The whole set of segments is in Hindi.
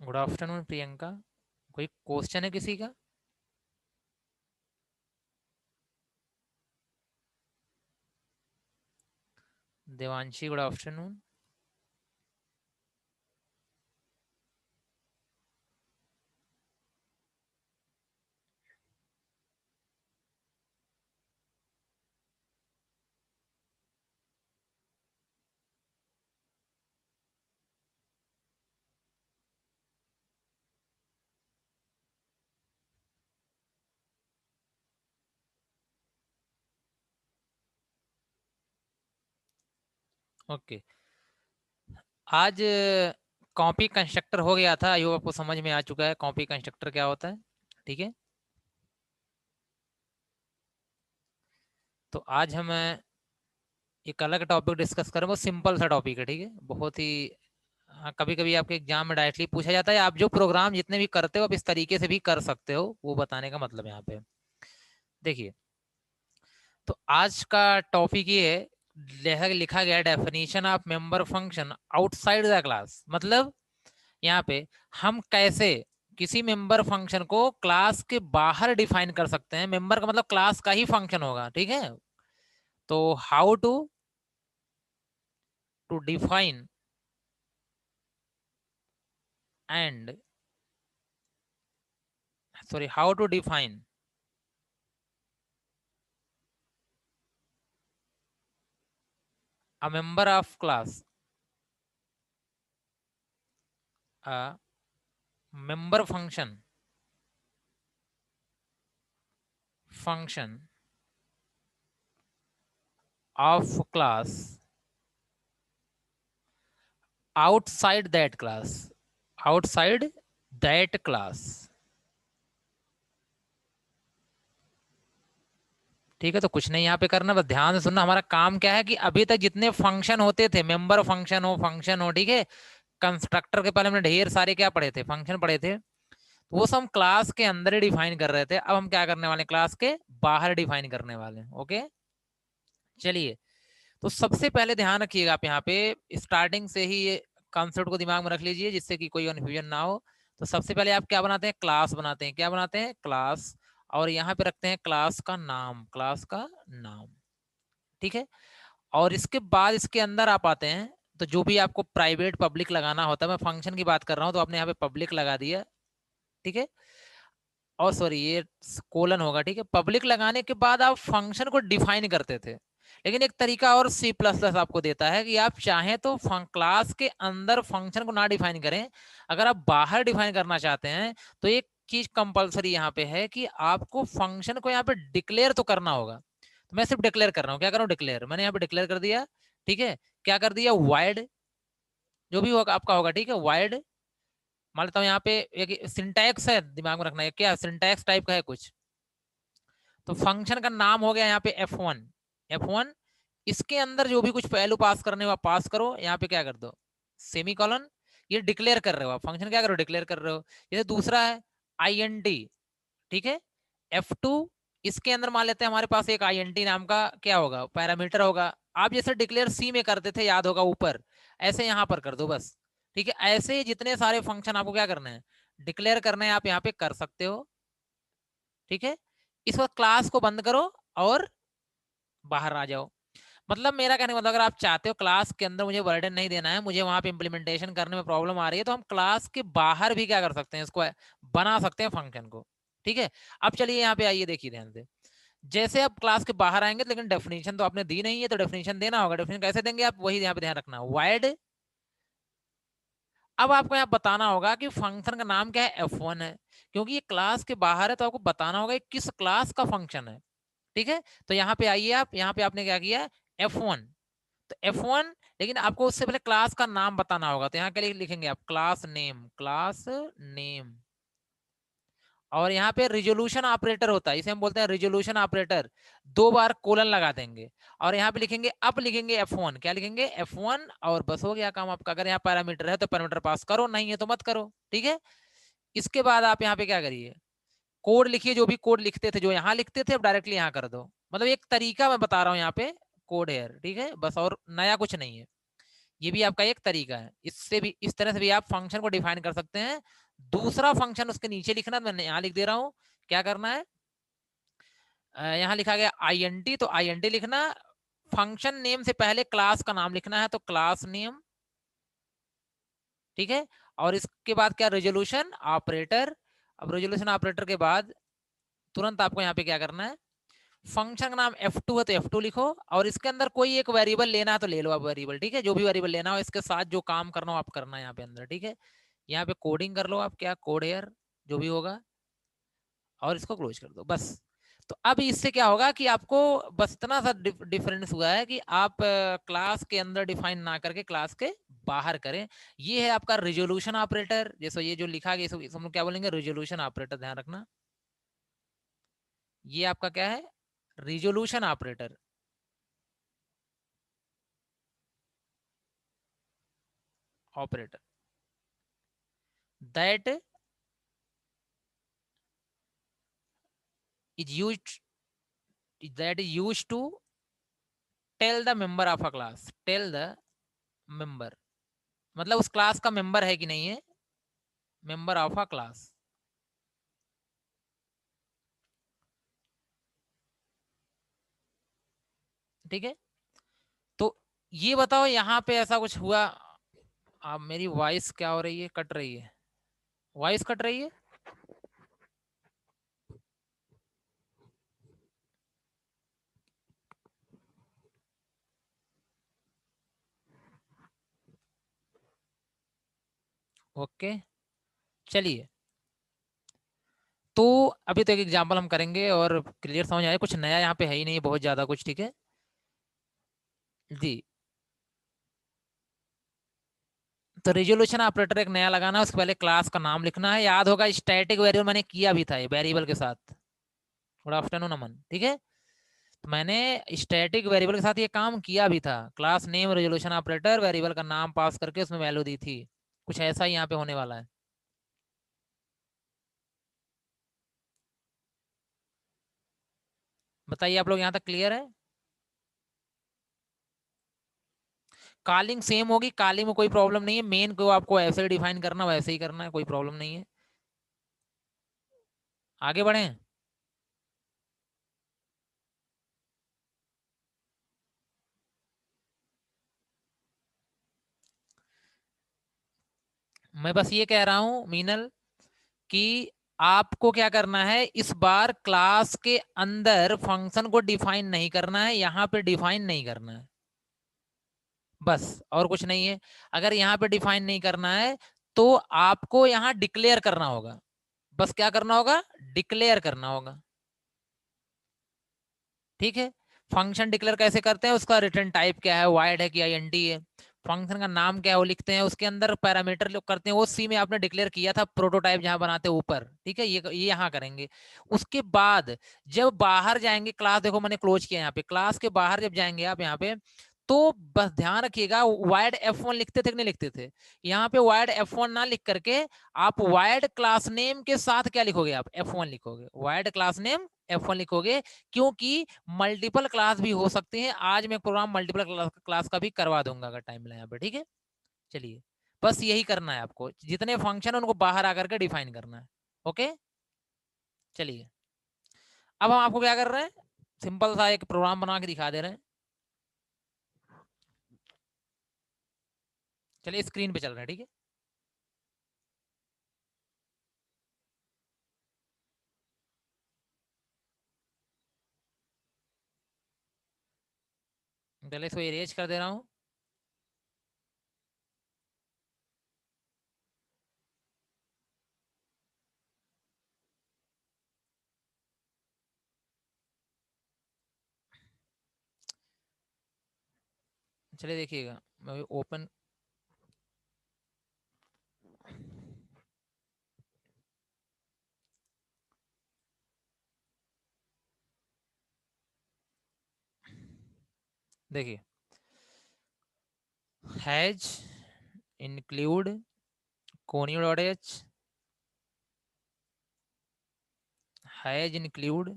Good afternoon Priyanka. कोई क्वेश्चन है किसी का? Devanshi good afternoon. ओके, आज कॉपी कंस्ट्रक्टर हो गया था। आई होप आपको समझ में आ चुका है कॉपी कंस्ट्रक्टर क्या होता है। ठीक है, तो आज हम एक अलग टॉपिक डिस्कस करें। बहुत सिंपल सा टॉपिक है, ठीक है, बहुत ही। हाँ, कभी कभी आपके एग्जाम में डायरेक्टली पूछा जाता है। आप जो प्रोग्राम जितने भी करते हो आप इस तरीके से भी कर सकते हो, वो बताने का मतलब यहाँ पे। देखिए, तो आज का टॉपिक ये है, लिखा गया definition of member function outside the class. मतलब यहाँ पे हम कैसे किसी मेंबर फंक्शन को क्लास के बाहर डिफाइन कर सकते हैं। मेंबर का मतलब क्लास का ही फंक्शन होगा, ठीक है। तो how to define and sorry how to define a member of class, a member function of class outside that class, outside that class. ठीक है, तो कुछ नहीं यहाँ पे करना, बस ध्यान से सुनना। हमारा काम क्या है कि अभी तक जितने फंक्शन होते थे, मेंबर फंक्शन हो, ठीक है। कंस्ट्रक्टर के पहले हमने ढेर सारे क्या पढ़े थे, फंक्शन पढ़े थे। तो वो सब हम क्लास के अंदर ही डिफाइन कर रहे थे। अब हम क्या करने वाले, क्लास के बाहर डिफाइन करने वाले। ओके, चलिए। तो सबसे पहले ध्यान रखिएगा आप यहाँ पे स्टार्टिंग से ही ये कॉन्सेप्ट को दिमाग में रख लीजिए, जिससे कि कोई कन्फ्यूजन ना हो। तो सबसे पहले आप क्या बनाते हैं, क्लास बनाते हैं। क्या बनाते हैं, क्लास। और यहाँ पे रखते हैं क्लास का नाम, क्लास का नाम। ठीक है, और इसके बाद इसके अंदर आप आते हैं। तो जो भी आपको प्राइवेट पब्लिक लगाना होता है, मैं फंक्शन की बात कर रहा हूं, तो आपने यहाँ पे पब्लिक लगा दिया। ठीक है, और सॉरी ये कोलन होगा। ठीक है, पब्लिक लगाने के बाद आप फंक्शन को डिफाइन करते थे। लेकिन एक तरीका और सी प्लस प्लस आपको देता है कि आप चाहें तो क्लास के अंदर फंक्शन को ना डिफाइन करें। अगर आप बाहर डिफाइन करना चाहते हैं तो एक चीज कंपलसरी यहाँ पे है कि आपको फंक्शन को यहाँ पे डिक्लेयर तो करना होगा। तो मैं सिर्फ डिक्लेयर कर रहा हूँ। क्या कर रहा हूँ, डिक्लेयर। मैंने यहाँ पे डिक्लेयर कर दिया। ठीक है, क्या कर दिया, वाइड जो भी होगा आपका होगा। ठीक है, वाइड। मान लेता हूँ यहाँ पे एक सिंटैक्स है, दिमाग में रखना है क्या, सिंटैक्स टाइप का है कुछ। तो फंक्शन का नाम हो गया यहाँ पे F1। F1, इसके अंदर जो भी कुछ वैल्यू पास करने हो आप पास करो। यहाँ पे क्या कर दो, सेमी कॉलन। ये डिक्लेयर कर रहे हो आप, फंक्शन क्या करो, डिक्लेयर कर रहे हो। जैसे दूसरा है INT। ठीक है, F2, इसके अंदर मान लेते हैं हमारे पास एक INT नाम का क्या होगा, पैरामीटर होगा। आप जैसे डिक्लेयर सी में करते थे, याद होगा ऊपर, ऐसे यहाँ पर कर दो बस। ठीक है, ऐसे ही जितने सारे फंक्शन आपको क्या करना है, डिक्लेयर करना है, आप यहाँ पे कर सकते हो। ठीक है, इस वक्त क्लास को बंद करो और बाहर आ जाओ। मतलब मेरा कहने का मतलब, अगर आप चाहते हो क्लास के अंदर मुझे वर्डन नहीं देना है, मुझे वहां पे इंप्लीमेंटेशन करने में प्रॉब्लम आ रही है, तो हम क्लास के बाहर भी क्या कर सकते हैं, इसको बना सकते हैं फंक्शन को। ठीक है, अब चलिए यहाँ पे आइए, देखिए ध्यान से। जैसे आप क्लास के बाहर आएंगे, लेकिन डेफिनेशन तो आपने दी नहीं है, तो डेफिनेशन देना होगा। डेफिनेशन कैसे देंगे आप, वही यहाँ पे ध्यान रखना, वाइड। अब आपको यहाँ बताना होगा कि फंक्शन का नाम क्या है, F1 है। क्योंकि ये क्लास के बाहर है, तो आपको बताना होगा किस क्लास का फंक्शन है। ठीक है, तो यहाँ पे आइए आप, यहाँ पे आपने क्या किया, F1। तो F1, लेकिन आपको उससे पहले क्लास का नाम बताना होगा। तो यहाँ के लिए लिखेंगे आप क्लास नेम, क्लास नेम। और यहाँ पे रिजोल्यूशन ऑपरेटर होता है, इसे हम बोलते हैं रिजोल्यूशन ऑपरेटर। दो बार कोलन लगा देंगे और यहाँ पे लिखेंगे, अब लिखेंगे F1। क्या लिखेंगे, F1, और बस हो गया काम आपका। अगर यहाँ पैरामीटर है तो पैरामीटर पास करो, नहीं है तो मत करो। ठीक है, इसके बाद आप यहाँ पे क्या करिए, कोड लिखिए। जो भी कोड लिखते थे, जो यहाँ लिखते थे, अब डायरेक्टली यहाँ कर दो। मतलब एक तरीका मैं बता रहा हूँ यहाँ पे, कोड है। ठीक है, बस, और नया कुछ नहीं है। ये भी आपका एक तरीका है, इससे भी इस तरह से भी आप फंक्शन को डिफाइन कर सकते हैं। दूसरा फंक्शन उसके नीचे लिखना, मैंने यहाँ लिख दे रहा हूं, क्या करना है, यहाँ लिखा गया आईएनटी, तो आईएनटी लिखना, फंक्शन नेम से पहले क्लास का नाम लिखना है, तो क्लास नेम, ठीक है। और इसके बाद क्या, रेजोल्यूशन ऑपरेटर। अब रेजोल्यूशन ऑपरेटर के बाद तुरंत आपको यहाँ पे क्या करना है, फंक्शन का नाम F2 है तो F2 लिखो, और इसके अंदर कोई एक वेरिएबल लेना है तो ले लो आप वेरिएबल, ठीक है, जो भी वेरिएबल लेना हो, इसके साथ जो काम करना हो आप करना है यहाँ पे अंदर, ठीक है। यहाँ पे कोडिंग कर लो आप, क्या कोड एयर जो भी होगा, और इसको क्लोज कर दो बस। तो अब इससे क्या होगा कि आपको बस इतना सा डिफरेंस हुआ है कि आप क्लास के अंदर डिफाइन ना करके क्लास के बाहर करें। ये है आपका रिजोल्यूशन ऑपरेटर, जैसे ये जो लिखा गया हम लोग क्या बोलेंगे, रिजोल्यूशन ऑपरेटर, ध्यान रखना। ये आपका क्या है, resolution operator, operator that is used that is used to tell the member of a class, tell the member, मतलब उस क्लास का मेंबर है कि नहीं है, मेंबर ऑफ अ क्लास, ठीक है। तो ये बताओ यहाँ पे ऐसा कुछ हुआ, आप मेरी वॉइस क्या हो रही है, कट रही है, वॉइस कट रही है। ओके, चलिए। तो अभी तो एक एग्जांपल हम करेंगे और क्लियर समझ आए, कुछ नया यहाँ पे है ही नहीं बहुत ज्यादा कुछ, ठीक है जी। तो रिजोल्यूशन ऑपरेटर एक नया लगाना है, उसके पहले क्लास का नाम लिखना है, याद होगा स्टैटिक वेरिएबल मैंने किया भी था ये वेरिएबल के साथ। गुड आफ्टरनून अमन, ठीक है। तो मैंने स्टैटिक वेरिएबल के साथ ये काम किया भी था, class name resolution operator, variable का नाम पास करके उसमें वैल्यू दी थी। कुछ ऐसा ही यहाँ पे होने वाला है। बताइए आप लोग यहाँ तक क्लियर है। कॉलिंग सेम होगी, कॉलिंग में कोई प्रॉब्लम नहीं है, मेन को आपको ऐसे ही डिफाइन करना वैसे ही करना है, कोई प्रॉब्लम नहीं है। आगे बढ़े, मैं बस ये कह रहा हूं मीनल कि आपको क्या करना है, इस बार क्लास के अंदर फंक्शन को डिफाइन नहीं करना है, यहाँ पे डिफाइन नहीं करना है, बस और कुछ नहीं है। अगर यहाँ पे डिफाइन नहीं करना है तो आपको यहाँ डिक्लेयर करना होगा, बस क्या करना होगा, डिक्लेयर करना होगा, ठीक है। फंक्शन डिक्लेयर कैसे करते हैं, उसका रिटर्न टाइप क्या है, वाइड है कि आईएनटी है, फंक्शन का नाम क्या है वो लिखते हैं, उसके अंदर पैरामीटर लोग करते हैं, वो सी में आपने डिक्लेयर किया था प्रोटोटाइप जहां बनाते हैं ऊपर, ठीक है, ये यहाँ करेंगे। उसके बाद जब बाहर जाएंगे क्लास, देखो मैंने क्लोज किया यहाँ पे, क्लास के बाहर जब जाएंगे आप यहाँ पे, तो बस ध्यान रखिएगा, वाइड F1 लिखते थे कि नहीं लिखते थे, यहाँ पे वाइड F1 ना लिख करके आप वाइड क्लास नेम के साथ क्या लिखोगे, आप F1 लिखोगे, वाइड क्लास नेम F1 लिखोगे, क्योंकि मल्टीपल क्लास भी हो सकते हैं, आज मैं प्रोग्राम मल्टीपल क्लास का भी करवा दूंगा अगर टाइम मिला यहाँ पे, ठीक है। चलिए, बस यही करना है आपको, जितने फंक्शन है उनको बाहर आकर के डिफाइन करना है। ओके, चलिए। अब हम आपको क्या कर रहे हैं, सिंपल सा एक प्रोग्राम बना के दिखा दे रहे हैं। चलिए स्क्रीन पे चल रहे हैं, ठीक है। पहले इसको इरेज कर दे रहा हूँ। चलिए देखिएगा, मैं ओपन, देखिए, has include conio dot H, has include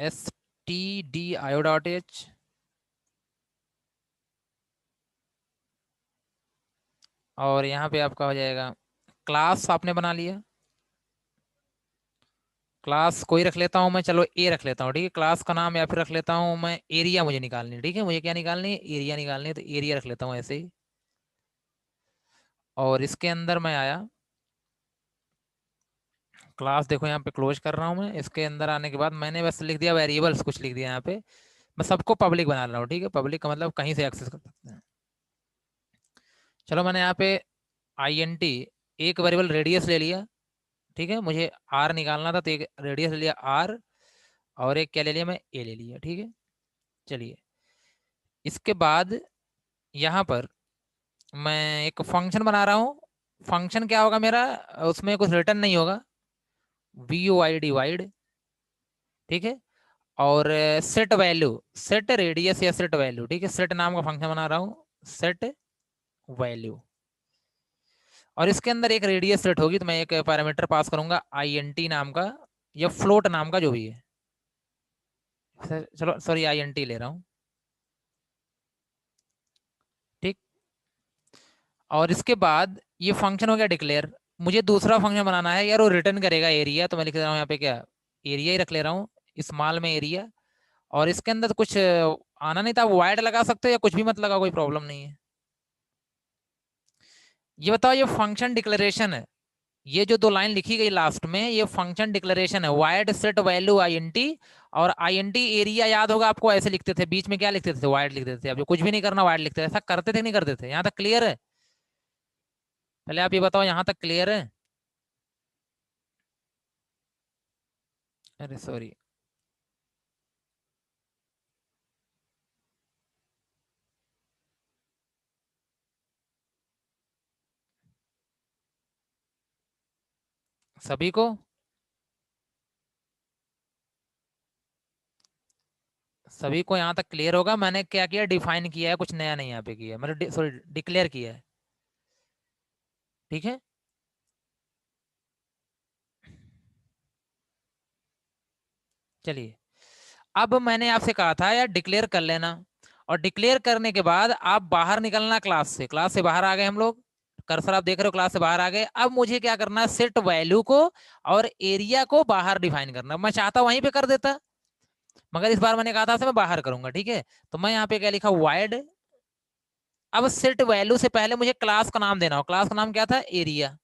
S T D आयो डॉट एच, और यहाँ पे आपका हो जाएगा क्लास आपने बना लिया। क्लास कोई रख लेता हूँ मैं, चलो ए रख लेता हूँ, ठीक है। क्लास का नाम, या फिर रख लेता हूँ मैं एरिया, मुझे निकालनी है, ठीक है। मुझे क्या निकालनी है, एरिया निकालनी है, तो एरिया रख लेता हूँ ऐसे ही। और इसके अंदर मैं आया, क्लास देखो यहाँ पे क्लोज कर रहा हूँ मैं। इसके अंदर आने के बाद मैंने बस लिख दिया वेरिएबल्स, कुछ लिख दिया यहाँ पे। मैं सबको पब्लिक बना रहा हूँ, ठीक है। पब्लिक का मतलब कहीं से एक्सेस कर सकते हैं। चलो मैंने यहाँ पे INT एक वेरिएबल रेडियस ले लिया, ठीक है। मुझे आर निकालना था, तो एक रेडियस ले लिया आर, और एक क्या ले लिया, मैं ए ले लिया, ठीक है। चलिए, इसके बाद यहाँ पर मैं एक फंक्शन बना रहा हूँ। फंक्शन क्या होगा मेरा, उसमें कुछ रिटर्न नहीं होगा, VOID वाइड, ठीक है। और सेट वैल्यू, सेट रेडियस या सेट वैल्यू, ठीक है। सेट नाम का फंक्शन बना रहा हूँ, सेट वैल्यू। और इसके अंदर एक रेडियस सेट होगी, तो मैं एक पैरामीटर पास करूंगा INT नाम का, या फ्लोट नाम का, जो भी है। चलो सॉरी, INT ले रहा हूँ, ठीक। और इसके बाद ये फंक्शन हो गया डिक्लेयर। मुझे दूसरा फंक्शन बनाना है यार, वो रिटर्न करेगा एरिया, तो मैं लिख रहा हूँ यहाँ पे क्या, एरिया ही रख ले रहा हूँ, स्मॉल में एरिया। और इसके अंदर तो कुछ आना नहीं था, वाइड लगा सकते हो या कुछ भी मत लगा, कोई प्रॉब्लम नहीं है। ये बताओ, ये फंक्शन डिक्लेरेशन है, ये जो दो लाइन लिखी गई लास्ट में, ये फंक्शन डिक्लेरेशन है, वाइड सेट वैल्यू INT। और INT एरिया याद होगा आपको, ऐसे लिखते थे, बीच में क्या लिखते थे, वाइड लिखते थे। अब जो कुछ भी नहीं करना, वाइड लिखते थे। ऐसा करते थे नहीं करते थे, यहाँ तक क्लियर है? पहले आप ये बताओ, यहाँ तक क्लियर है? अरे सॉरी, सभी को, सभी को यहाँ तक क्लियर होगा। मैंने क्या किया, डिफाइन किया है, कुछ नया नहीं यहाँ पे किया है, मैंने सॉरी डिक्लेयर किया है, ठीक है। चलिए, अब मैंने आपसे कहा था यार डिक्लेयर कर लेना, और डिक्लेयर करने के बाद आप बाहर निकलना क्लास से। क्लास से बाहर आ गए हम लोग, कर्सर आप देख रहे हो, क्लास से बाहर आ गए। अब मुझे क्या करना है, सेट वैल्यू को और एरिया को बाहर डिफाइन करना। मैं चाहता वहीं पे कर देता, मगर इस बार मैंने कहा था मैं बाहर करूंगा, ठीक है। तो मैं यहाँ पे क्या लिखा, वाइड। अब सेट वैल्यू से पहले मुझे क्लास का नाम देना हो, क्लास का नाम क्या था, एरिया।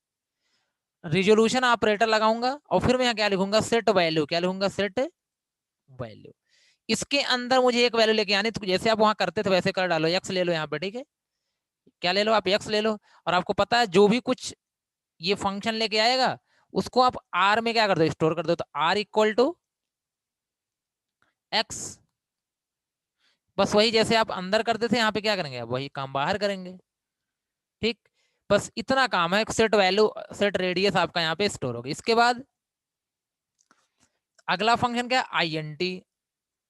रिजोल्यूशन ऑपरेटर लगाऊंगा, और फिर मैं यहाँ क्या लिखूंगा, सेट वैल्यू, क्या लिखूंगा, सेट वैल्यू। इसके अंदर मुझे एक वैल्यू लेके आनी, तो जैसे आप वहां करते थे वैसे कर डालो, एक्स ले लो यहाँ पे, ठीक है। क्या ले लो आप, एक्स ले लो। और आपको पता है जो भी कुछ ये फंक्शन लेके आएगा, उसको आप आर में क्या कर दो, स्टोर कर दो। तो आर इक्वल टू एक्स। बस वही जैसे आप अंदर करते थे, यहाँ पे क्या करेंगे, अब वही काम बाहर करेंगे, ठीक। बस इतना काम है, सेट वैल्यू, सेट रेडियस आपका यहाँ पे स्टोर होगा। इसके बाद अगला फंक्शन क्या है,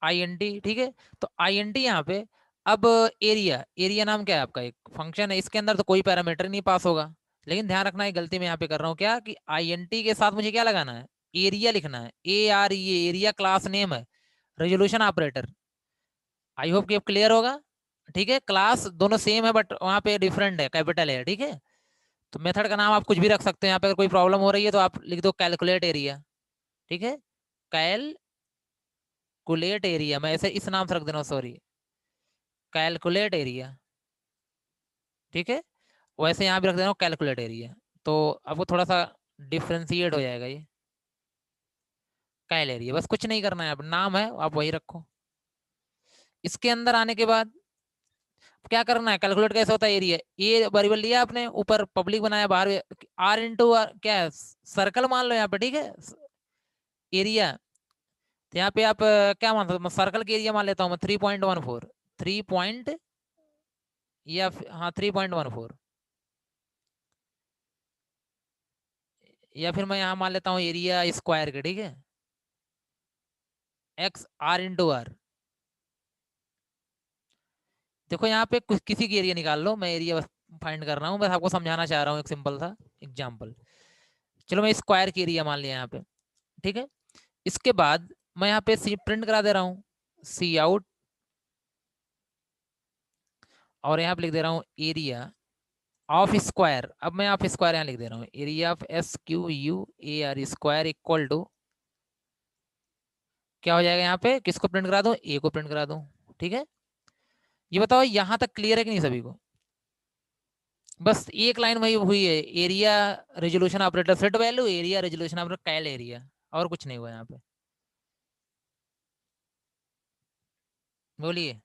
INT, ठीक है। तो INT यहाँ पे, अब एरिया, एरिया नाम क्या है आपका, एक फंक्शन है, इसके अंदर तो कोई पैरामीटर नहीं पास होगा। लेकिन ध्यान रखना, है गलती मैं यहाँ पे कर रहा हूँ क्या, कि INT के साथ मुझे क्या लगाना है, एरिया लिखना है, ARE, एरिया क्लास नेम है, रेजोल्यूशन ऑपरेटर। आई होप कि अब क्लियर होगा, ठीक है। क्लास दोनों सेम है, बट वहाँ पे डिफरेंट है, कैपिटल है, ठीक है। तो मेथड का नाम आप कुछ भी रख सकते हैं, यहाँ पे अगर कोई प्रॉब्लम हो रही है तो आप लिख दो कैलकुलेट एरिया, ठीक है। कैलकुलेट एरिया, मैं ऐसे इस नाम से रख देना, सॉरी, कैलकुलेट एरिया, ठीक है। वैसे यहाँ भी रख देना कैलकुलेट एरिया, तो आपको थोड़ा सा डिफ्रेंशिएट हो जाएगा ये। कैल एरिया, बस कुछ नहीं करना है, अब नाम है आप वही रखो। इसके अंदर आने के बाद क्या करना है, कैलकुलेट कैसे होता है, एरिया, ये वेरिएबल लिया आपने, ऊपर पब्लिक बनाया, बाहर R × क्या है, सर्कल मान लो यहाँ पे, ठीक है, एरिया। तो यहाँ पे आप क्या मान सकते, सर्कल के एरिया मान लेता हूँ मैं 3.14, 3 या हाँ 3.14, या फिर मैं यहाँ मान लेता हूँ एरिया स्क्वायर के, ठीक है, एक्स R × R। देखो यहाँ पे कुछ किसी की एरिया निकाल लो, मैं एरिया बस फाइंड कर रहा हूँ, बस आपको समझाना चाह रहा हूँ, एक सिंपल सा एग्जाम्पल। चलो मैं स्क्वायर की एरिया मान लिया यहाँ पे, ठीक है। इसके बाद मैं यहाँ पे सी प्रिंट करा दे रहा हूँ, सी आउट, और यहाँ पे लिख दे रहा हूँ एरिया ऑफ स्क्वायर, अब मैं ऑफ स्क्वायर यहाँ लिख दे रहा हूँ, area of SQUAR square equal to क्या हो जाएगा यहाँ पे, किसको प्रिंट करा दूं, ए को प्रिंट करा दूं। ठीक है, ये बताओ यहाँ तक क्लियर है कि नहीं सभी को। बस एक लाइन वही हुई है, area resolution operator set value, area resolution operator call area, और कुछ नहीं हुआ यहाँ पे। बोलिए।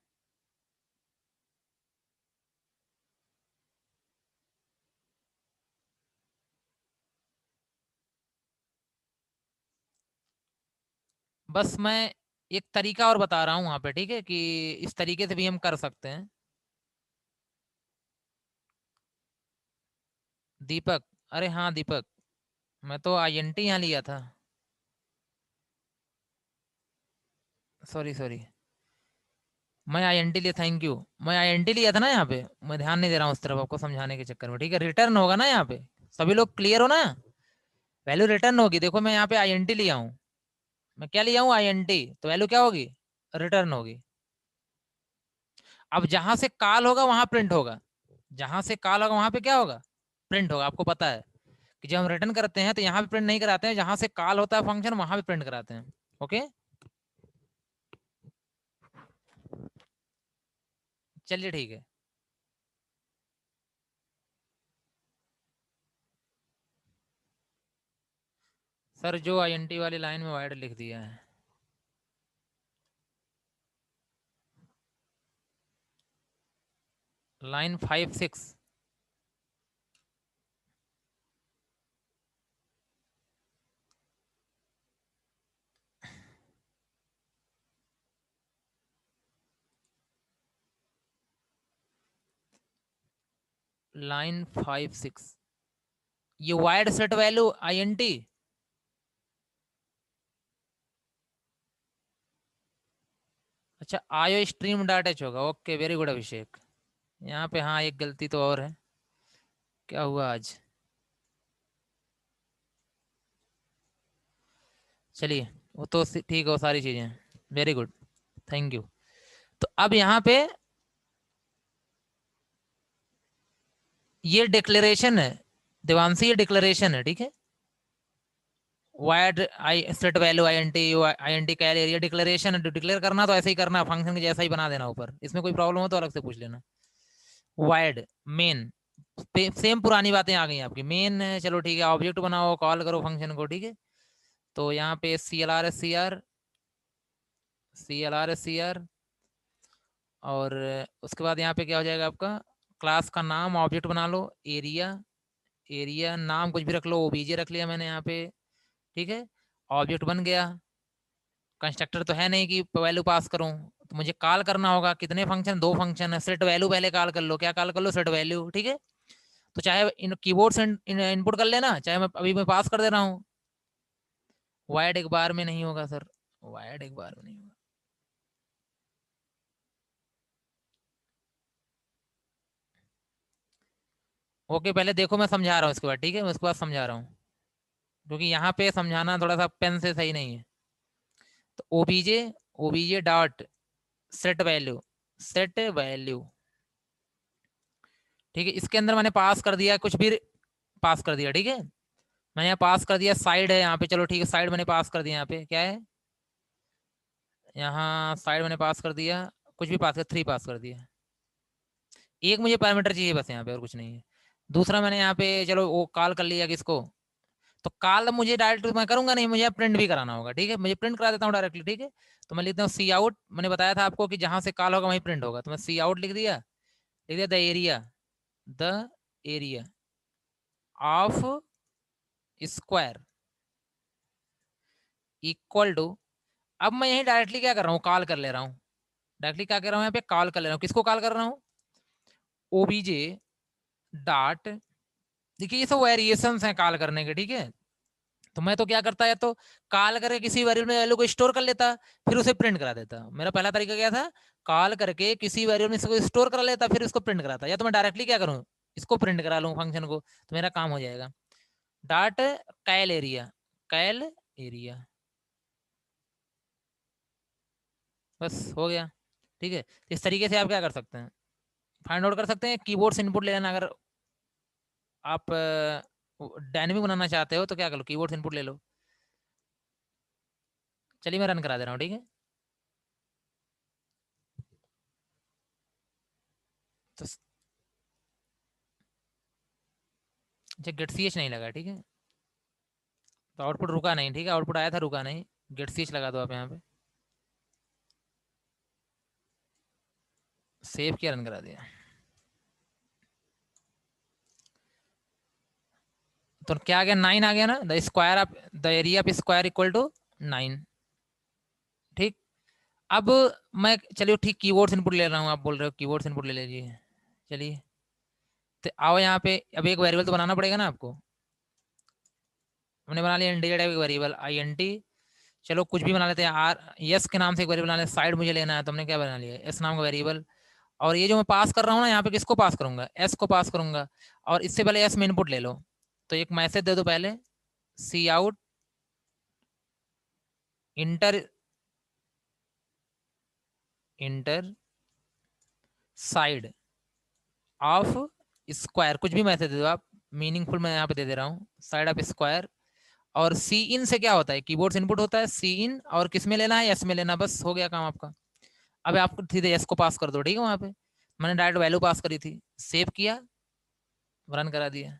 बस मैं एक तरीका और बता रहा हूँ वहां पे, ठीक है, कि इस तरीके से भी हम कर सकते हैं। दीपक, अरे हाँ दीपक, मैं तो INT यहाँ लिया था। सॉरी सॉरी, मैं INT लिया, थैंक यू। मैं INT लिया था ना यहाँ पे, मैं ध्यान नहीं दे रहा हूँ उस तरफ आपको समझाने के चक्कर में। ठीक है, रिटर्न होगा ना यहाँ पे, सभी लोग क्लियर हो ना, वैल्यू रिटर्न होगी। देखो मैं यहाँ पे INT लिया हूँ, मैं क्या लिया हूँ INT, तो वैल्यू क्या होगी, रिटर्न होगी। अब जहां से कॉल होगा वहां प्रिंट होगा, जहां से कॉल होगा वहां पे क्या होगा, प्रिंट होगा। आपको पता है कि जब हम रिटर्न करते हैं तो यहाँ पे प्रिंट नहीं कराते हैं, जहां से कॉल होता है फंक्शन वहां पे प्रिंट कराते हैं। ओके, चलिए ठीक है। सर जो INT वाली लाइन में वाइड लिख दिया है, लाइन 5 6, लाइन 5 6, ये वाइड सेट वैल्यू INT। अच्छा, आयो स्ट्रीम डॉट एच होगा, ओके वेरी गुड अभिषेक। यहाँ पे हाँ एक गलती तो और है, क्या हुआ आज। चलिए, वो तो ठीक है, वो सारी चीजें, वेरी गुड, थैंक यू। तो अब यहाँ पे ये डिक्लेरेशन है देवांशी, ये डिक्लेरेशन है, ठीक है। Wide eye set value INT कैल एरिया डिक्लेरेशन है, डिक्लेयर करना तो ऐसे ही करना, फंक्शन के जैसा ही बना देना ऊपर, इसमें कोई प्रॉब्लम हो तो अलग से पूछ लेना। वाइड मेन, सेम पुरानी बातें आ गई आपकी, मेन है, चलो ठीक है, ऑब्जेक्ट बनाओ, कॉल करो फंक्शन को, ठीक है। तो यहाँ पे CLR SCR, और उसके बाद यहाँ पे क्या हो जाएगा आपका, क्लास का नाम ऑब्जेक्ट बना लो, एरिया, एरिया नाम कुछ भी रख लो, OBJ रख लिया मैंने यहाँ पे, ठीक है। ऑब्जेक्ट बन गया, कंस्ट्रक्टर तो है नहीं कि वैल्यू पास करूं, तो मुझे कॉल करना होगा, कितने फंक्शन, दो फंक्शन है, सेट वैल्यू पहले कॉल कर लो, क्या कॉल कर लो, सेट वैल्यू, ठीक है। तो चाहे इन कीबोर्ड से इनपुट कर लेना, चाहे मैं अभी मैं पास कर दे रहा हूँ। वाइड एक बार में नहीं होगा सर, वाइड एक बार में नहीं होगा। ओके, पहले देखो मैं समझा रहा हूँ, इसके बाद ठीक है, मैं उसके बाद समझा रहा हूँ, क्योंकि यहाँ पे समझाना थोड़ा सा पेन से सही नहीं है। तो OBJ dot set value, set value, ठीक है। इसके अंदर मैंने पास कर दिया कुछ भी, पास कर दिया, ठीक है। मैंने यहाँ पास कर दिया साइड है यहाँ पे, चलो ठीक है, साइड मैंने पास कर दिया, यहाँ पे क्या है, यहाँ साइड मैंने पास कर दिया, कुछ भी पास कर, 3 पास कर दिया। एक मुझे पैरामीटर चाहिए बस यहाँ पे, और कुछ नहीं है। दूसरा मैंने यहाँ पे चलो वो कॉल कर लिया किसको, तो कॉल मुझे डायरेक्ट मैं करूंगा नहीं, मुझे प्रिंट भी कराना होगा, ठीक है, मुझे प्रिंट करा देता हूँ डायरेक्टली, ठीक है। तो मैं लिखता हूँ सी आउट, मैंने बताया था आपको कि जहां से कॉल होगा वहीं प्रिंट होगा, तो मैं सी आउट लिख दिया the area of square equal to, अब मैं यही डायरेक्टली क्या कर रहा हूँ, कॉल कर ले रहा हूँ, डायरेक्टली क्या कर रहा हूँ, यहाँ पे कॉल कर ले रहा हूँ, किसको कॉल कर रहा हूँ, OBJ डॉट, देखिए ये सब वेरिएशंस हैं कॉल करने के, ठीक है। तो मैं तो क्या करता है, तो कॉल करके किसी वेरिएबल में वैल्यू को स्टोर कर लेता, फिर उसे प्रिंट करा देता। मेरा पहला तरीका क्या था, कॉल करके किसी वेरिएबल में इसको स्टोर कर लेता, फिर इसको प्रिंट कराता, या तो मैं डायरेक्टली क्या करूँ, इसको प्रिंट करा लूँ फंक्शन को, तो मेरा काम हो जाएगा। डॉट कैल एरिया, कैल एरिया, बस हो गया, ठीक है। इस तरीके से आप क्या कर सकते हैं, फाइंड आउट कर सकते हैं, कीबोर्ड से इनपुट ले लेना, अगर आप डायनेमिक बनाना चाहते हो तो क्या करो, कीवर्ड्स इनपुट ले लो। चलिए मैं रन करा दे रहा हूँ, ठीक है। तो अच्छा गेट सी एच नहीं लगा, ठीक है, तो आउटपुट रुका नहीं, ठीक है, आउटपुट आया था रुका नहीं। गेट सी एच लगा दो आप यहाँ पे, सेव किया, रन करा दिया। तो क्या आ गया, 9 आ गया ना, the square of the area of square equal to 9। ठीक। अब मैं, चलिए ठीक, कीवर्ड्स इनपुट ले रहा हूँ, आप बोल रहे हो कीवर्ड्स इनपुट ले लीजिए। चलिए, तो आओ यहाँ पे, अब एक वेरिएबल तो बनाना पड़ेगा ना आपको। हमने बना लिया integer type variable I N T. चलो कुछ भी बना लेते हैं, आर यस के नाम से एक वेरिएबल बना लेते हैं, साइड मुझे लेना है, तो हमने क्या बना लिया, एस नाम का वेरिएबल। और ये जो मैं पास कर रहा हूँ ना, यहाँ पे किसको पास करूंगा, एस को पास करूंगा। और इससे पहले एस में इनपुट ले लो, तो एक मैसेज दे दो पहले, cout enter, enter side of square, कुछ भी मैसेज दे दो आप, मीनिंगफुल मैं यहाँ पे दे दे रहा हूँ, साइड ऑफ स्क्वायर। और सी इन से क्या होता है, कीबोर्ड से इनपुट होता है सी इन, और किस में लेना है, एस में लेना, बस हो गया काम आपका। अब आप सीधे एस को पास कर दो, ठीक है, वहां पे मैंने डायरेक्ट वैल्यू पास करी थी, सेव किया, रन करा दिया।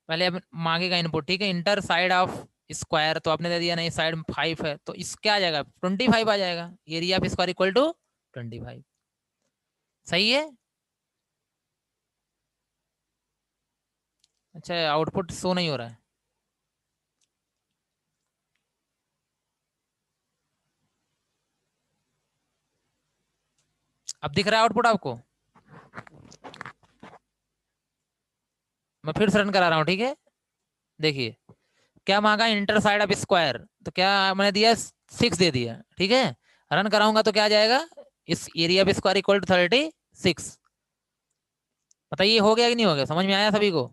पहले अब मांगेगा इनपुट, ठीक है, इंटर साइड ऑफ स्क्वायर, तो आपने दे दिया नहीं, साइड में 5 है, तो इस क्या आ जाएगा, 25 आ जाएगा, area of square equal to 25। सही है। अच्छा आउटपुट शो नहीं हो रहा है, अब दिख रहा है आउटपुट आपको। मैं फिर से रन करा रहा हूँ, ठीक है, देखिए क्या मांगा, इंटर साइड ऑफ स्क्वायर, तो क्या मैंने दिया, 6 दे दिया, ठीक है। रन कराऊंगा तो क्या आ जाएगा, इस area of square equal to 36। बताइए हो गया कि नहीं हो गया, समझ में आया सभी को।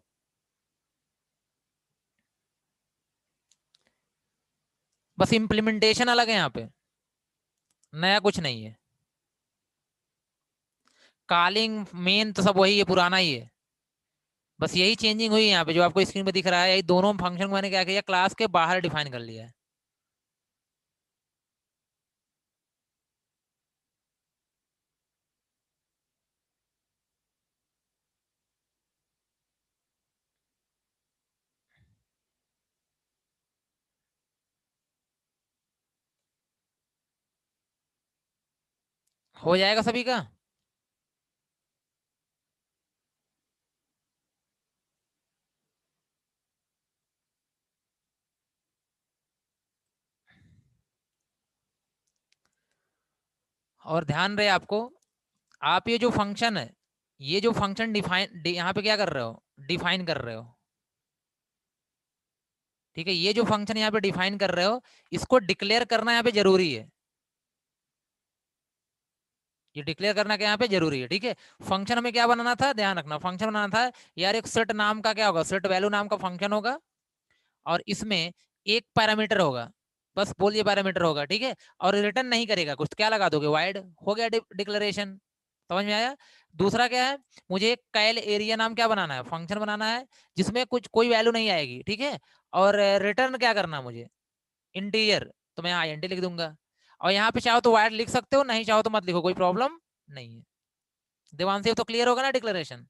बस इम्प्लीमेंटेशन अलग है यहाँ पे, नया कुछ नहीं है। कॉलिंग मेन तो सब वही है, पुराना ही है, बस यही चेंजिंग हुई है यहाँ पे, जो आपको स्क्रीन पे दिख रहा है, यही दोनों फंक्शन को मैंने क्या किया, क्लास के बाहर डिफाइन कर लिया है। हो जाएगा सभी का। और ध्यान रहे आपको, आप ये जो फंक्शन है, ये जो फंक्शन डिफाइन यहाँ पे क्या कर रहे हो, डिफाइन कर रहे हो, ठीक है, ये जो फंक्शन यहाँ पे डिफाइन कर रहे हो, इसको डिक्लेयर करना यहाँ पे जरूरी है। ये डिक्लेयर करना क्या यहाँ पे जरूरी है, ठीक है। फंक्शन हमें क्या बनाना था, ध्यान रखना, फंक्शन बनाना था यार, एक सेट नाम का क्या होगा, सेट वैल्यू नाम का फंक्शन होगा, और इसमें एक पैरामीटर होगा, बस बोलिए पैरामीटर होगा, ठीक है। और रिटर्न नहीं करेगा कुछ, तो क्या लगा दोगे, वाइड, हो गया डिक्लेरेशन। समझ में आया। दूसरा क्या है, मुझे एक कैल एरिया नाम क्या बनाना है, फंक्शन बनाना है, जिसमें कुछ कोई वैल्यू नहीं आएगी, ठीक है। और रिटर्न क्या करना है मुझे, इंटीजर, तो मैं INT लिख दूंगा। और यहाँ पे चाहो तो वाइड लिख सकते हो, नहीं चाहो तो मत लिखो, कोई प्रॉब्लम नहीं है। देवांशी तो क्लियर होगा ना डिक्लेरेशन।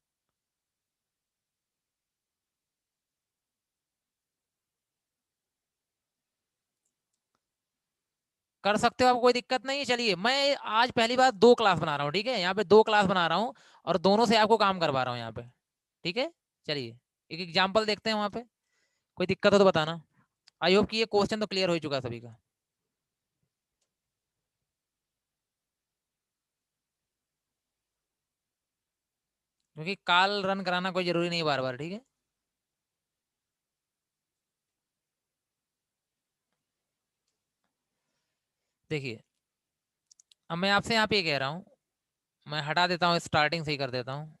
कर सकते हो आप, कोई दिक्कत नहीं है। चलिए मैं आज पहली बार 2 क्लास बना रहा हूँ, ठीक है, यहाँ पे 2 क्लास बना रहा हूँ, और दोनों से आपको काम करवा रहा हूँ यहाँ पे, ठीक है। चलिए एक एग्जाम्पल देखते हैं वहां पे, कोई दिक्कत हो तो बताना। आई होप कि ये क्वेश्चन तो क्लियर हो चुका है सभी का, क्योंकि कॉल रन कराना कोई जरूरी नहीं है बार बार, ठीक है। देखिए अब मैं आपसे यहाँ पे ये कह रहा हूँ, मैं हटा देता हूँ, स्टार्टिंग से ही कर देता हूँ।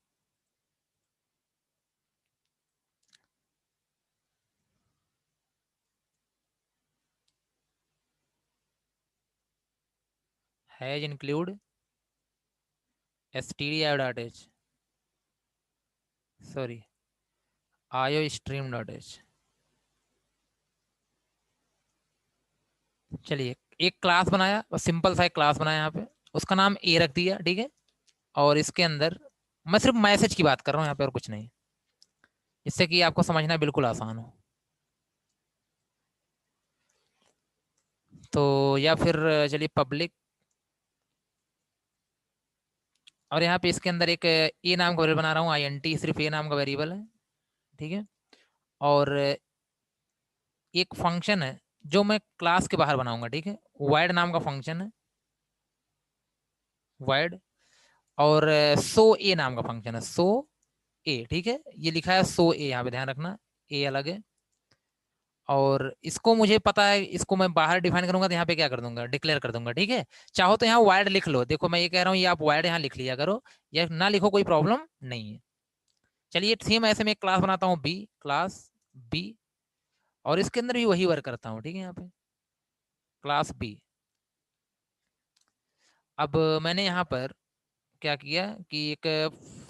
हैज इंक्लूड stdio.h, सॉरी, आयो स्ट्रीम डॉट एच। चलिए, एक क्लास बनाया, सिंपल सा एक क्लास बनाया यहाँ पे, उसका नाम ए रख दिया, ठीक है। और इसके अंदर मैं सिर्फ मैसेज की बात कर रहा हूँ यहाँ पे और कुछ नहीं, जिससे कि आपको समझना बिल्कुल आसान हो। तो या फिर चलिए पब्लिक, और यहाँ पे इसके अंदर एक ए नाम का वेरिएबल बना रहा हूँ, आई एन टी, सिर्फ ए नाम का वेरिएबल है, ठीक है। और एक फंक्शन है जो मैं क्लास के बाहर बनाऊंगा, ठीक है, वाइड नाम का फंक्शन है, वाइड। और सो ए नाम का फंक्शन है, सो ए, ठीक है, ये लिखा है सो ए, यहाँ पे ध्यान रखना, ए अलग है। और इसको मुझे पता है, इसको मैं बाहर डिफाइन करूंगा तो यहाँ पे क्या कर दूंगा, डिक्लेयर कर दूंगा, ठीक है। चाहो तो यहाँ वाइड लिख लो, देखो मैं ये कह रहा हूँ, ये आप वाइड यहाँ लिख लिया करो, या ना लिखो कोई प्रॉब्लम नहीं है। चलिए सेम ऐसे मैं एक क्लास बनाता हूँ बी, क्लास बी, और इसके अंदर भी वही वर्क करता हूँ, ठीक है, यहाँ पे क्लास बी। अब मैंने यहाँ पर क्या किया कि एक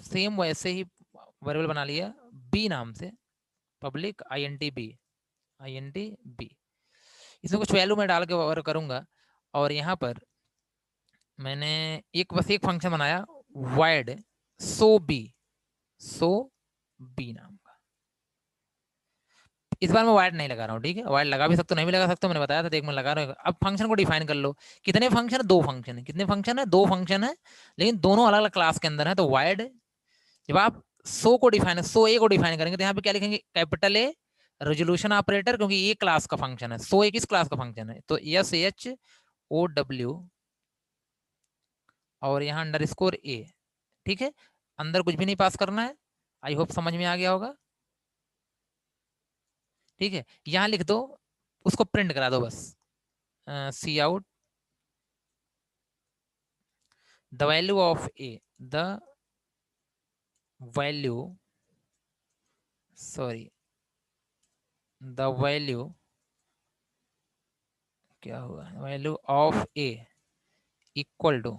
सेम वैसे ही वेरिएबल बना लिया बी नाम से, public I N T B, I N T B. इसमें कुछ वैल्यू मैं डाल के वर्क करूंगा। और यहाँ पर मैंने एक बस एक फंक्शन बनाया, वाइड सो बी, सो बी नाम का। इस बार मैं वाइड नहीं लगा रहा हूँ, ठीक है, वाइड लगा भी सकता हूँ, नहीं भी लगा सकता हूँ, मैंने बताया था, देख मैं लगा रहा हूँ। अब फंक्शन को डिफाइन कर लो, कितने फंक्शन है, दो फंक्शन है, कितने फंक्शन है, दो फंक्शन है, लेकिन दोनों अलग अलग क्लास के अंदर है। तो वाइड, जब आप सो को डिफाइन, सो ए को डिफाइन करेंगे तो यहाँ पे क्या लिखेंगे, कैपिटल ए, रेजोल्यूशन ऑपरेटर, क्योंकि ये क्लास का फंक्शन है, सो ए किस क्लास का फंक्शन है, तो एस एच ओ डब्ल्यू, और यहाँ अंडर स्कोर ए, ठीक है। अंदर कुछ भी नहीं पास करना है, आई होप समझ में आ गया होगा, ठीक है। यहाँ लिख दो, उसको प्रिंट करा दो बस, cout the value of a, the value, sorry, the value, क्या हुआ, value of A equal to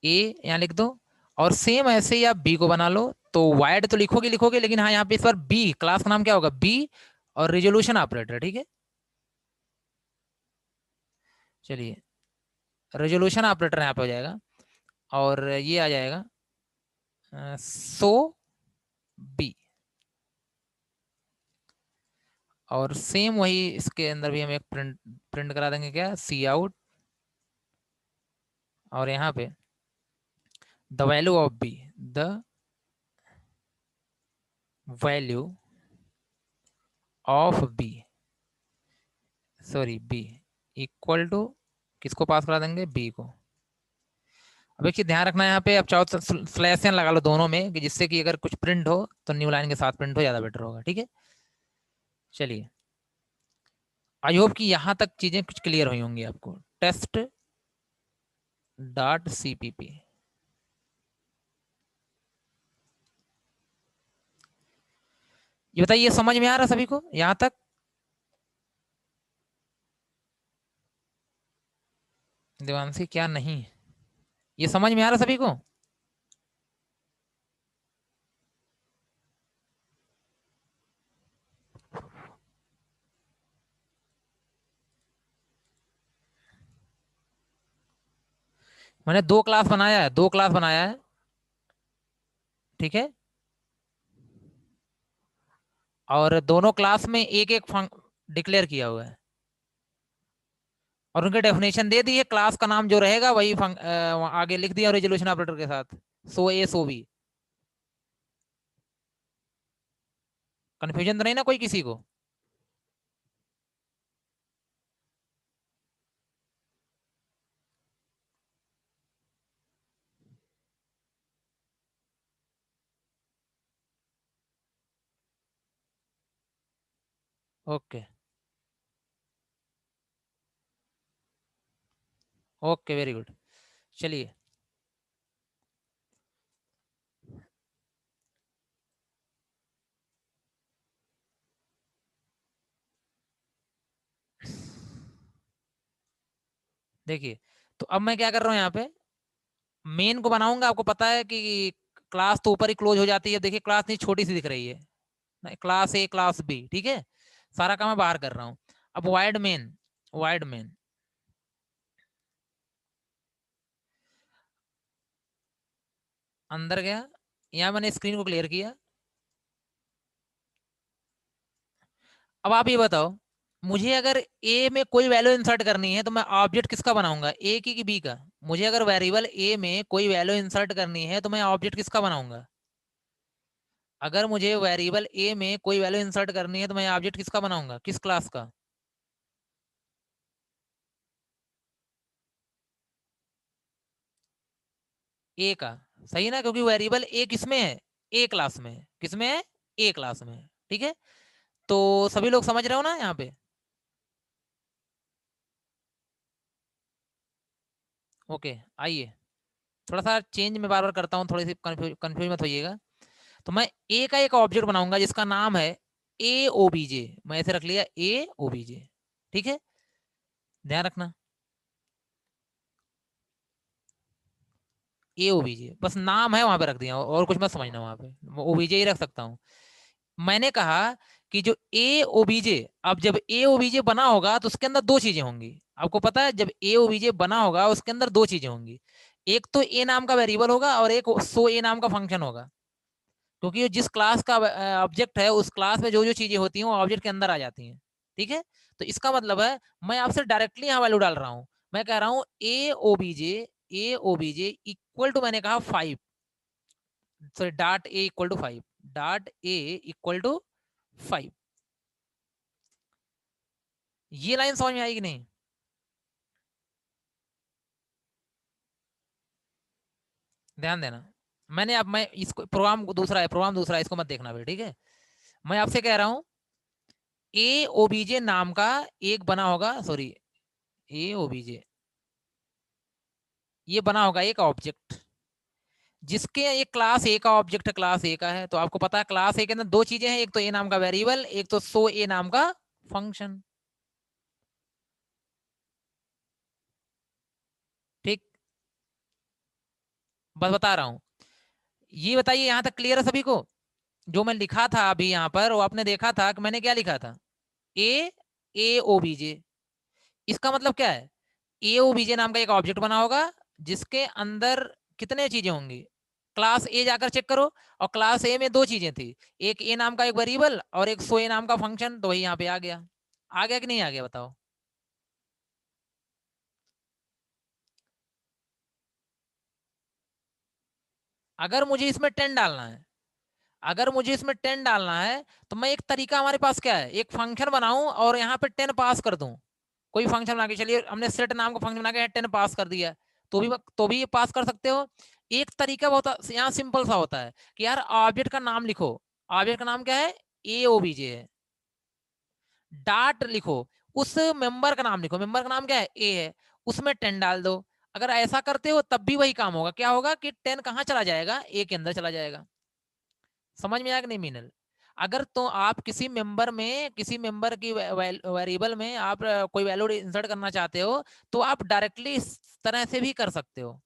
a, यहाँ लिख दो। और सेम ऐसे ही आप बी को बना लो, तो वाइड तो लिखोगे लिखोगे, लेकिन हाँ यहाँ पे इस बार बी, क्लास का नाम क्या होगा, बी, और रिजोल्यूशन ऑपरेटर, ठीक है। चलिए, रेजोल्यूशन ऑपरेटर यहाँ पे हो जाएगा, और ये आ जाएगा सो बी। और सेम वही इसके अंदर भी हम एक प्रिंट प्रिंट करा देंगे, क्या, सी आउट, और यहाँ पे the value of B, the value of B, sorry B equal to, किसको पास करा देंगे, बी को। अब एक चीज ध्यान रखना है यहाँ पे, आप चाहो तो स्लैश एन लगा लो दोनों में, कि जिससे कि अगर कुछ प्रिंट हो तो न्यू लाइन के साथ प्रिंट हो, ज्यादा बेटर होगा, ठीक है। चलिए, आई होप कि यहाँ तक चीजें कुछ क्लियर हुई होंगी आपको। टेस्ट डॉट सीपीपी, ये बताइए समझ में आ रहा सभी को यहाँ तक, देवांशी क्या नहीं, ये समझ में आ रहा सभी को। मैंने दो क्लास बनाया है, दो क्लास बनाया है, ठीक है। और दोनों क्लास में एक एक डिक्लेयर किया हुआ है, और उनके डेफिनेशन दे दी है, क्लास का नाम जो रहेगा वही आगे लिख दिया रेजोल्यूशन ऑपरेटर के साथ, सो ए सो बी। कंफ्यूजन तो नहीं ना कोई किसी को। Okay, okay, very good. चलिए, देखिए, तो अब मैं क्या कर रहा हूँ यहाँ पे, मेन को बनाऊंगा, आपको पता है कि क्लास तो ऊपर ही क्लोज हो जाती है, देखिए क्लास नहीं छोटी सी दिख रही है, क्लास ए क्लास बी, ठीक है, सारा काम मैं बाहर कर रहा हूँ। अब वाइड मेन, वाइड मेन अंदर गया, यहाँ मैंने स्क्रीन को क्लियर किया। अब आप ये बताओ, मुझे अगर ए में कोई वैल्यू इंसर्ट करनी है तो मैं ऑब्जेक्ट किसका बनाऊंगा, ए की कि बी का? मुझे अगर वेरिएबल ए में कोई वैल्यू इंसर्ट करनी है तो मैं ऑब्जेक्ट किसका बनाऊंगा? अगर मुझे वेरिएबल ए में कोई वैल्यू इंसर्ट करनी है तो मैं ऑब्जेक्ट किसका बनाऊंगा, किस क्लास का? ए का। सही ना, क्योंकि वेरिएबल ए किसमें है, ए क्लास में है। किसमें है, ए क्लास में है, ठीक है। तो सभी लोग समझ रहे हो ना यहाँ पे? ओके, आइए, थोड़ा सा चेंज मैं बार बार करता हूँ, थोड़ी सी कंफ्यूज मत होइएगा। तो मैं ए का एक ऑब्जेक्ट बनाऊंगा जिसका नाम है ए ओबीजे, मैं ऐसे रख लिया ए ओबीजे, ठीक है, ध्यान रखना, ए ओबीजे, बस नाम है वहां पे रख दिया, और कुछ मत समझना, वहां पे ओबीजे ही रख सकता हूँ। मैंने कहा कि जो ए ओबीजे, अब जब ए ओबीजे बना होगा तो उसके अंदर दो चीजें होंगी। आपको पता है, जब ए ओबीजे बना होगा उसके अंदर दो चीजें होंगी, एक तो ए नाम का वेरिएबल होगा और एक सो ए नाम का फंक्शन होगा, क्योंकि जिस क्लास का ऑब्जेक्ट है उस क्लास में जो जो चीजें होती हैं वो ऑब्जेक्ट के अंदर आ जाती हैं, ठीक है। तो इसका मतलब है मैं आपसे डायरेक्टली यहाँ वैल्यू डाल रहा हूँ, मैं कह रहा हूँ ए ओबीजे इक्वल टू, मैंने कहा 5, sorry dot A equal to 5, dot A equal to 5। ये लाइन समझ में आएगी नहीं? ध्यान देना, मैंने अब मैं इसको प्रोग्राम दूसरा है, प्रोग्राम दूसरा है, इसको मत देखना फिर, ठीक है। मैं आपसे कह रहा हूँ ए ओबीजे नाम का एक बना होगा, सॉरी, ए ओबीजे ये बना होगा एक ऑब्जेक्ट, जिसके एक क्लास ए का ऑब्जेक्ट क्लास ए का है। तो आपको पता है क्लास ए के अंदर दो चीजें हैं, एक तो ए नाम का वेरिएबल, एक तो सो ए नाम का फंक्शन, ठीक, बस बता रहा हूं। ये बताइए यहां तक क्लियर है सभी को? जो मैं लिखा था अभी यहाँ पर वो आपने देखा था कि मैंने क्या लिखा था, ए ए ओ बीजे, इसका मतलब क्या है, ए ओ बीजे नाम का एक ऑब्जेक्ट बना होगा जिसके अंदर कितने चीजें होंगी, क्लास ए जाकर चेक करो, और क्लास ए में दो चीजें थी, एक ए नाम का एक वेरिएबल और एक सो ए नाम का फंक्शन, तो वही यहाँ पे आ गया। आ गया कि नहीं आ गया बताओ? अगर मुझे इसमें 10 डालना है, अगर मुझे इसमें 10 डालना है तो मैं एक तरीका, हमारे पास क्या है, एक फंक्शन बनाऊं और यहाँ पे 10 पास कर दूं। कोई फंक्शन बना के, चलिए हमने सेट नाम का फंक्शन बना के 10 पास कर दिया, तो भी ये पास कर सकते हो। एक तरीका बहुत यहाँ सिंपल सा होता है कि यार ऑब्जेक्ट का नाम लिखो, ऑब्जेक्ट का नाम क्या है, ए ओबीजे है, डाट लिखो, उस मेंबर का नाम लिखो, मेंबर का नाम क्या है, ए है, उसमें 10 डाल दो। अगर ऐसा करते हो तब भी वही काम होगा, क्या होगा कि 10 कहाँ चला जाएगा, ए के अंदर चला जाएगा। समझ में आया कि नहीं मीनल? अगर तो आप किसी मेंबर में, किसी मेंबर की वेरिएबल में आप कोई वैल्यू इंसर्ट करना चाहते हो तो आप डायरेक्टली इस तरह से भी कर सकते हो।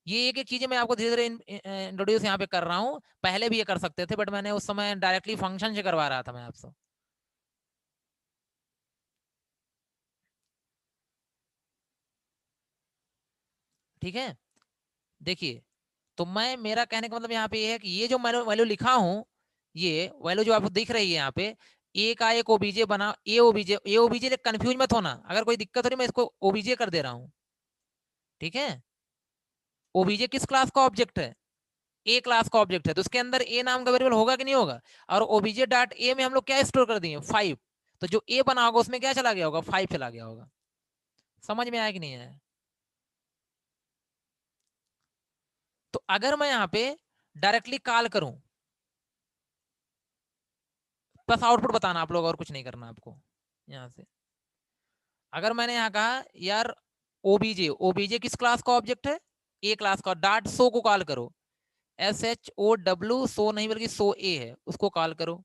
ये एक एक चीजें मैं आपको धीरे धीरे इंट्रोड्यूस यहाँ पे कर रहा हूँ, पहले भी ये कर सकते थे बट मैंने उस समय डायरेक्टली फंक्शन से करवा रहा था मैं आपसे, ठीक है। देखिए, तो मैं, मेरा कहने का मतलब यहाँ पे ये है कि ये जो मैंने वैल्यू लिखा हूँ, ये वैल्यू जो आपको दिख रही है यहाँ पे, ए का एक ओबीजे बना, ए ओबीजे, ए ओबीजे, कंफ्यूज मत होना, अगर कोई दिक्कत हो रही मैं इसको ओबीजे कर दे रहा हूँ, ठीक है। ओबीजे किस क्लास का ऑब्जेक्ट है, ए क्लास का ऑब्जेक्ट है, तो उसके अंदर ए नाम का वेरिएबल होगा कि नहीं होगा, और ओबीजे डॉट ए में हम लोग क्या स्टोर कर दिए, 5, तो जो ए बना होगा उसमें क्या चला गया होगा, 5 चला गया होगा। समझ में आया कि नहीं आया? तो अगर मैं यहाँ पे डायरेक्टली कॉल करूं, बस आउटपुट बताना आप लोग, और कुछ नहीं करना आपको यहाँ से। अगर मैंने यहाँ कहा यार ओबीजे, ओबीजे किस क्लास का ऑब्जेक्ट है, ए क्लास का, डॉट सो को कॉल करो, SHOW, सो नहीं बल्कि सो ए है, उसको कॉल करो,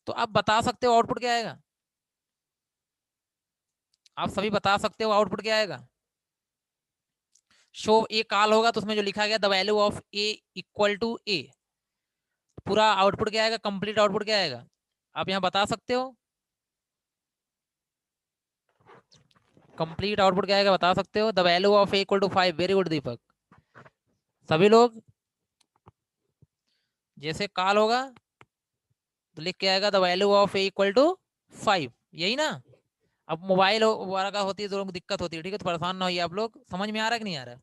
तो आप बता सकते हो आउटपुट क्या आएगा, आप सभी बता सकते हो आउटपुट क्या आएगा। शो ए कॉल होगा तो उसमें जो लिखा गया the value of A equal to a, पूरा आउटपुट क्या आएगा, कंप्लीट आउटपुट क्या आएगा, आप यहाँ बता सकते हो? कंप्लीट आउटपुट क्या आएगा बता सकते हो? The value of A equal to 5। Very good Deepak. सभी लोग जैसे कॉल होगा तो लिख के आएगा the value of A equal to 5, यही ना? अब मोबाइल वगैरह का होती है तो लोगों को दिक्कत होती है, ठीक है, तो परेशान ना होइए आप लोग। समझ में आ रहा है कि नहीं आ रहा?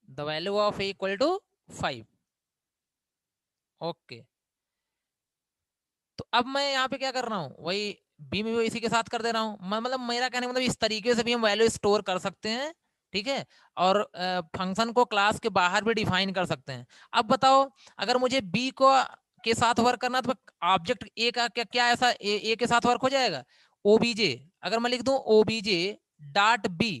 The value of A equal to 5। Okay, तो अब मैं यहाँ पे क्या कर रहा हूँ, वही बी में भी इसी के साथ कर दे रहा हूँ। मतलब मेरा कहने का मतलब इस तरीके से भी हम वैल्यू स्टोर कर सकते हैं, ठीक है, और फंक्शन को क्लास के बाहर भी डिफाइन कर सकते हैं। अब बताओ, अगर मुझे बी को के साथ वर्क करना तो ऑब्जेक्ट ए का क्या क्या ऐसा ए के साथ वर्क हो जाएगा? ओबीजे, अगर मैं लिख दूं OBJ dot B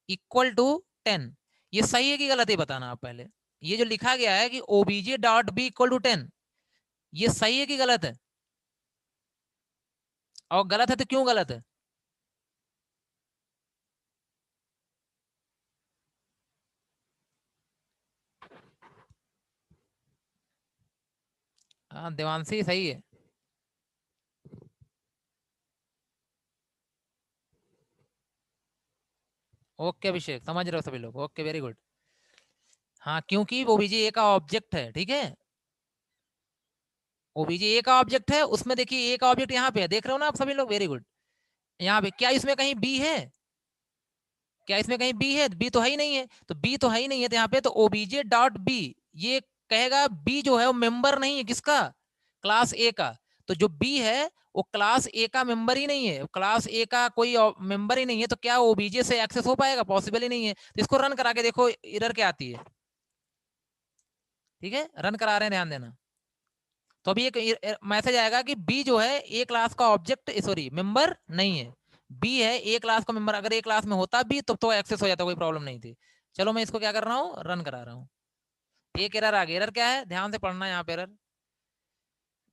equal to 10, ये सही है कि गलत है बताना आप पहले। ये जो लिखा गया है कि OBJ dot B equal to 10, ये सही है कि गलत है? और गलत है तो क्यों गलत है? हाँ देवांशी सही है। ओके अभिषेक, समझ रहे हो सभी लोग? Okay very good. हाँ क्योंकि ओबीजे ए का ऑब्जेक्ट है, ठीक है, ओबीजे ए का ऑब्जेक्ट है, उसमें देखिए ए का ऑब्जेक्ट यहाँ पे है, देख रहे हो ना आप सभी लोग? Very good. यहाँ पे क्या इसमें कहीं बी है? क्या इसमें कहीं बी है? बी तो है ही नहीं है, तो बी तो है ही नहीं है, तो यहाँ पे तो ओबीजे डॉट बी, ये कहेगा बी जो है वो मेंबर नहीं है किसका, क्लास ए का। तो जो बी है वो क्लास ए का मेंबर ही नहीं है, क्लास ए का कोई मेंबर ही नहीं है, तो क्या ओबीजे से एक्सेस हो पाएगा? पॉसिबल ही नहीं है। तो इसको रन करा के देखो एरर क्या आती है, ठीक है, रन करा रहे हैं, ध्यान देना। तो अभी एक मैसेज आएगा कि बी जो है ए क्लास का ऑब्जेक्ट, सॉरी मेंबर नहीं है। बी है ए क्लास का मेंबर, अगर ए क्लास में होता बी तो एक्सेस हो जाता, कोई प्रॉब्लम नहीं थी। चलो मैं इसको क्या कर रहा हूँ, रन करा रहा हूँ। एक एरर आ गया, एरर क्या है ध्यान से पढ़ना, यहाँ पे एरर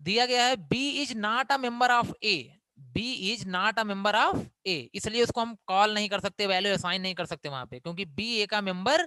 दिया गया है b is not a member of a, b is not a member of a, इसलिए उसको हम कॉल नहीं कर सकते, वैल्यू असाइन नहीं कर सकते वहां पे, क्योंकि बी ए का मेंबर